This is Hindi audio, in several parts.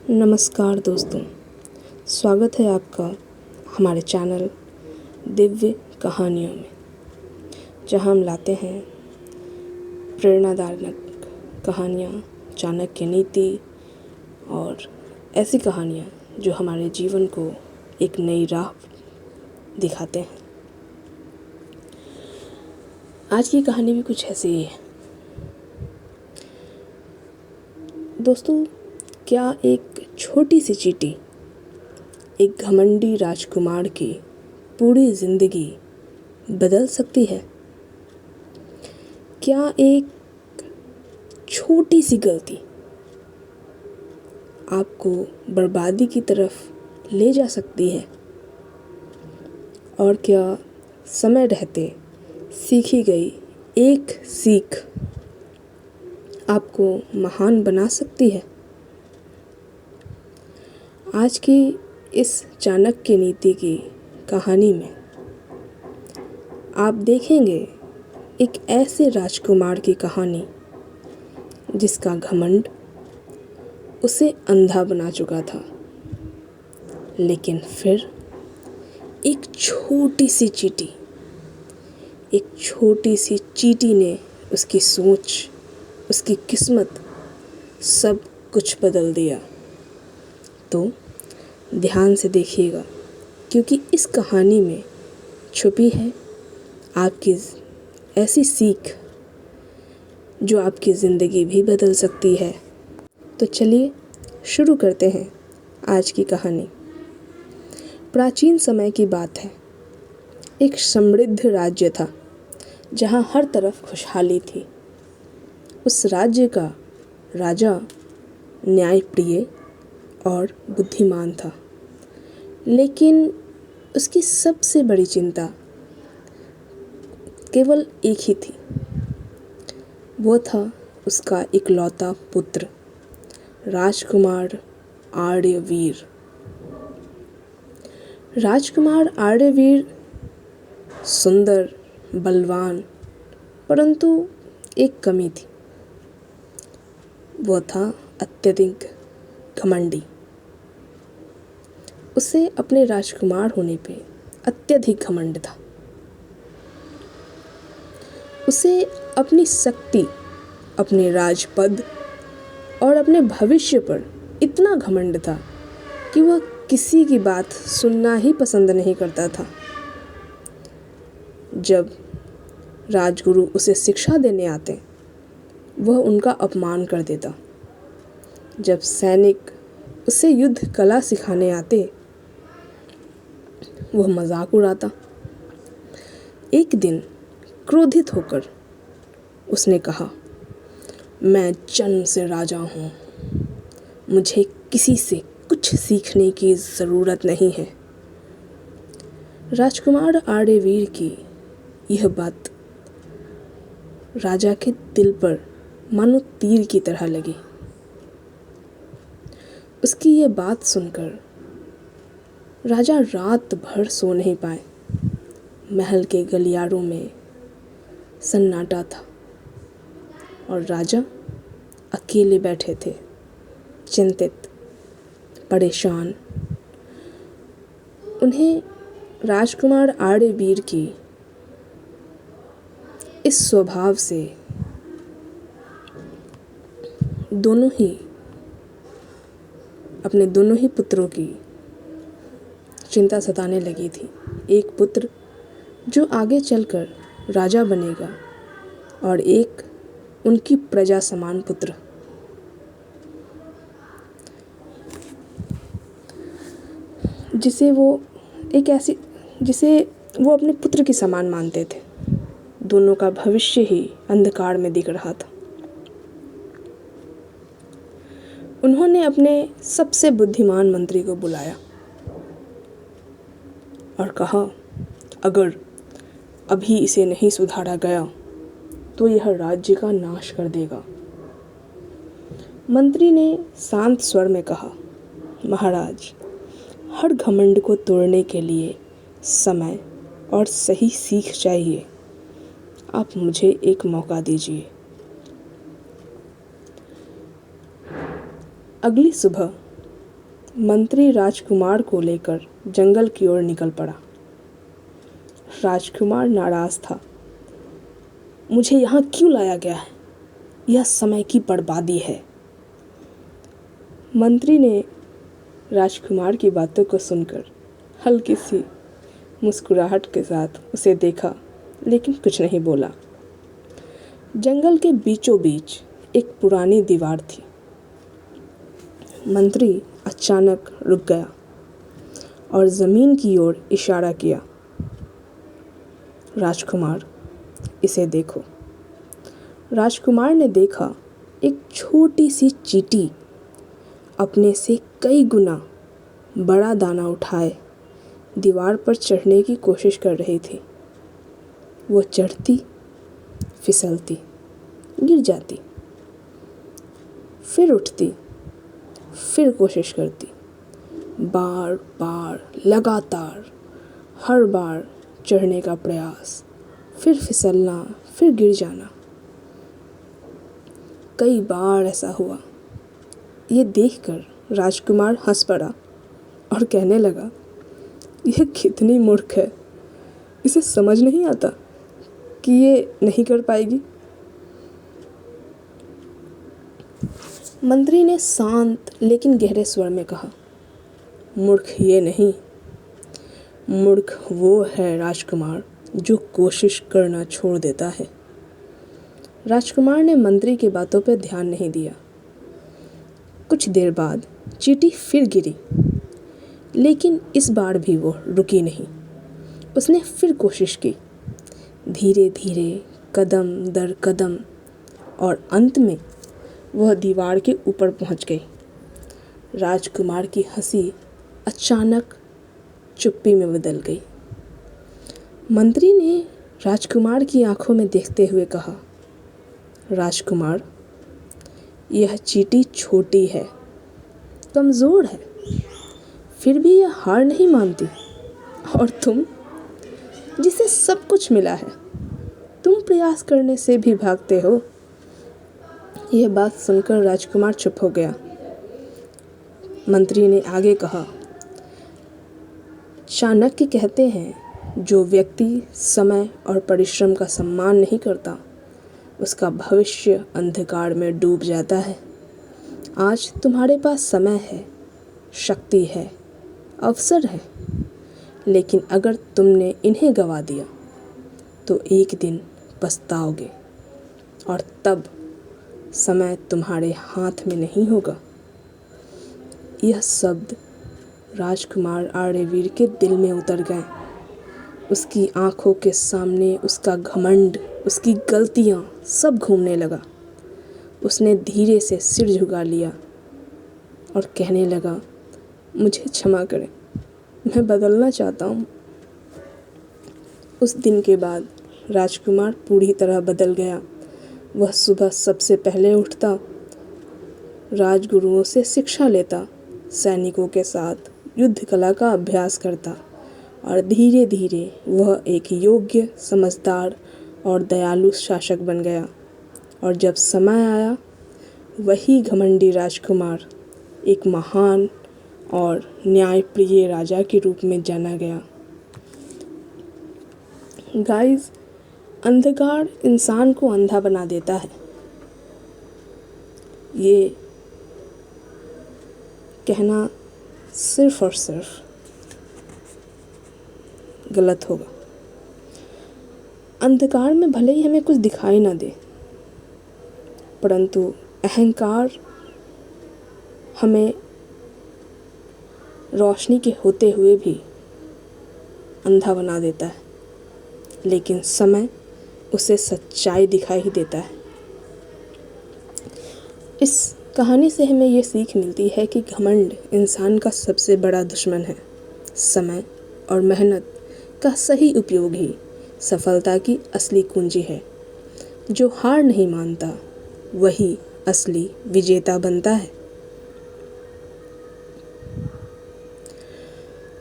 नमस्कार दोस्तों, स्वागत है आपका हमारे चैनल दिव्य कहानियों में, जहां हम लाते हैं प्रेरणादायक कहानियाँ, चाणक्य नीति और ऐसी कहानियाँ जो हमारे जीवन को एक नई राह दिखाते हैं। आज की कहानी भी कुछ ऐसी ही है। दोस्तों, क्या एक छोटी सी चींटी एक घमंडी राजकुमार की पूरी जिंदगी बदल सकती है? क्या एक छोटी सी गलती आपको बर्बादी की तरफ ले जा सकती है? और क्या समय रहते सीखी गई एक सीख आपको महान बना सकती है? आज की इस चाणक्य नीति की कहानी में आप देखेंगे एक ऐसे राजकुमार की कहानी जिसका घमंड उसे अंधा बना चुका था, लेकिन फिर एक छोटी सी चींटी ने उसकी सोच, उसकी किस्मत सब कुछ बदल दिया। तो ध्यान से देखिएगा, क्योंकि इस कहानी में छुपी है आपकी ऐसी सीख जो आपकी ज़िंदगी भी बदल सकती है। तो चलिए शुरू करते हैं आज की कहानी। प्राचीन समय की बात है। एक समृद्ध राज्य था जहाँ हर तरफ खुशहाली थी। उस राज्य का राजा न्यायप्रिय और बुद्धिमान था, लेकिन उसकी सबसे बड़ी चिंता केवल एक ही थी। वो था उसका इकलौता पुत्र, राजकुमार आर्यवीर। राजकुमार आर्यवीर सुंदर, बलवान, परंतु एक कमी थी। वो था अत्यधिक घमंडी। उसे अपने राजकुमार होने पे अत्यधिक घमंड था। उसे अपनी शक्ति, अपने राजपद और अपने भविष्य पर इतना घमंड था कि वह किसी की बात सुनना ही पसंद नहीं करता था। जब राजगुरु उसे शिक्षा देने आते, वह उनका अपमान कर देता। जब सैनिक उसे युद्ध कला सिखाने आते, वह मजाक उड़ाता। एक दिन क्रोधित होकर उसने कहा, मैं जन्म से राजा हूँ, मुझे किसी से कुछ सीखने की ज़रूरत नहीं है। राजकुमार आर्यवीर की यह बात राजा के दिल पर मानो तीर की तरह लगी। उसकी यह बात सुनकर राजा रात भर सो नहीं पाए। महल के गलियारों में सन्नाटा था और राजा अकेले बैठे थे, चिंतित, परेशान। उन्हें राजकुमार आर्यवीर की इस स्वभाव से अपने दोनों ही पुत्रों की चिंता सताने लगी थी। एक पुत्र जो आगे चलकर राजा बनेगा और एक उनकी प्रजा समान पुत्र। जिसे वो अपने पुत्र के समान मानते थे। दोनों का भविष्य ही अंधकार में दिख रहा था। उन्होंने अपने सबसे बुद्धिमान मंत्री को बुलाया और कहा, अगर अभी इसे नहीं सुधारा गया तो यह राज्य का नाश कर देगा। मंत्री ने शांत स्वर में कहा, महाराज, हर घमंड को तोड़ने के लिए समय और सही सीख चाहिए। आप मुझे एक मौका दीजिए। अगली सुबह मंत्री राजकुमार को लेकर जंगल की ओर निकल पड़ा। राजकुमार नाराज था। मुझे यहाँ क्यों लाया गया है? यह समय की बर्बादी है। मंत्री ने राजकुमार की बातों को सुनकर हल्की सी मुस्कुराहट के साथ उसे देखा, लेकिन कुछ नहीं बोला। जंगल के बीचों बीच एक पुरानी दीवार थी। मंत्री अचानक रुक गया और ज़मीन की ओर इशारा किया। राजकुमार, इसे देखो। राजकुमार ने देखा एक छोटी सी चींटी अपने से कई गुना बड़ा दाना उठाए दीवार पर चढ़ने की कोशिश कर रही थी। वो चढ़ती, फिसलती, गिर जाती, फिर उठती, फिर कोशिश करती, बार बार लगातार, हर बार चढ़ने का प्रयास, फिर फिसलना, फिर गिर जाना। कई बार ऐसा हुआ। ये देखकर राजकुमार हंस पड़ा और कहने लगा, यह कितनी मूर्ख है, इसे समझ नहीं आता कि ये नहीं कर पाएगी। मंत्री ने शांत लेकिन गहरे स्वर में कहा, मूर्ख ये नहीं, मूर्ख वो है राजकुमार जो कोशिश करना छोड़ देता है। राजकुमार ने मंत्री की बातों पर ध्यान नहीं दिया। कुछ देर बाद चींटी फिर गिरी, लेकिन इस बार भी वो रुकी नहीं। उसने फिर कोशिश की, धीरे धीरे, कदम दर कदम, और अंत में वह दीवार के ऊपर पहुंच गई। राजकुमार की हंसी अचानक चुप्पी में बदल गई। मंत्री ने राजकुमार की आंखों में देखते हुए कहा, राजकुमार, यह चींटी छोटी है, कमज़ोर है, फिर भी यह हार नहीं मानती। और तुम, जिसे सब कुछ मिला है, तुम प्रयास करने से भी भागते हो। यह बात सुनकर राजकुमार चुप हो गया। मंत्री ने आगे कहा, चाणक्य कहते हैं, जो व्यक्ति समय और परिश्रम का सम्मान नहीं करता, उसका भविष्य अंधकार में डूब जाता है। आज तुम्हारे पास समय है, शक्ति है, अवसर है, लेकिन अगर तुमने इन्हें गंवा दिया तो एक दिन पछताओगे, और तब समय तुम्हारे हाथ में नहीं होगा। यह शब्द राजकुमार आर्यवीर के दिल में उतर गए। उसकी आंखों के सामने उसका घमंड, उसकी गलतियां सब घूमने लगा। उसने धीरे से सिर झुका लिया और कहने लगा, मुझे क्षमा करें, मैं बदलना चाहता हूँ। उस दिन के बाद राजकुमार पूरी तरह बदल गया। वह सुबह सबसे पहले उठता, राजगुरुओं से शिक्षा लेता, सैनिकों के साथ युद्ध कला का अभ्यास करता, और धीरे धीरे वह एक योग्य, समझदार और दयालु शासक बन गया। और जब समय आया, वही घमंडी राजकुमार एक महान और न्यायप्रिय राजा के रूप में जाना गया। गाइस, अंधकार इंसान को अंधा बना देता है। ये कहना सिर्फ और सिर्फ गलत होगा। अंधकार में भले ही हमें कुछ दिखाई ना दे, परंतु अहंकार हमें रोशनी के होते हुए भी अंधा बना देता है, लेकिन समय उसे सच्चाई दिखाई ही देता है। इस कहानी से हमें ये सीख मिलती है कि घमंड इंसान का सबसे बड़ा दुश्मन है। समय और मेहनत का सही उपयोग ही सफलता की असली कुंजी है। जो हार नहीं मानता, वही असली विजेता बनता है।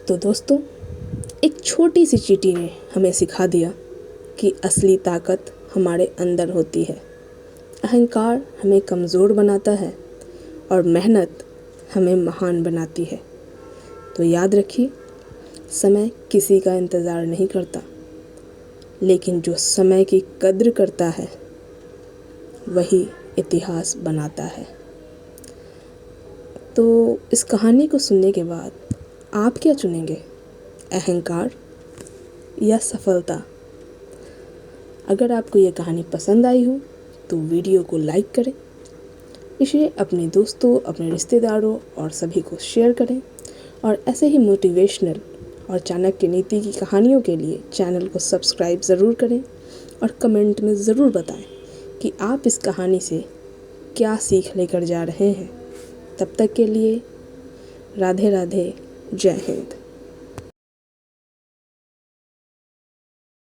तो दोस्तों, एक छोटी सी चींटी ने हमें सिखा दिया कि असली ताकत हमारे अंदर होती है। अहंकार हमें कमज़ोर बनाता है और मेहनत हमें महान बनाती है। तो याद रखिए, समय किसी का इंतज़ार नहीं करता, लेकिन जो समय की कद्र करता है वही इतिहास बनाता है। तो इस कहानी को सुनने के बाद आप क्या चुनेंगे, अहंकार या सफलता? अगर आपको ये कहानी पसंद आई हो तो वीडियो को लाइक करें, इसे अपने दोस्तों, अपने रिश्तेदारों और सभी को शेयर करें और ऐसे ही मोटिवेशनल और चाणक्य नीति की कहानियों के लिए चैनल को सब्सक्राइब ज़रूर करें और कमेंट में ज़रूर बताएं कि आप इस कहानी से क्या सीख लेकर जा रहे हैं। तब तक के लिए राधे राधे, जय हिंद।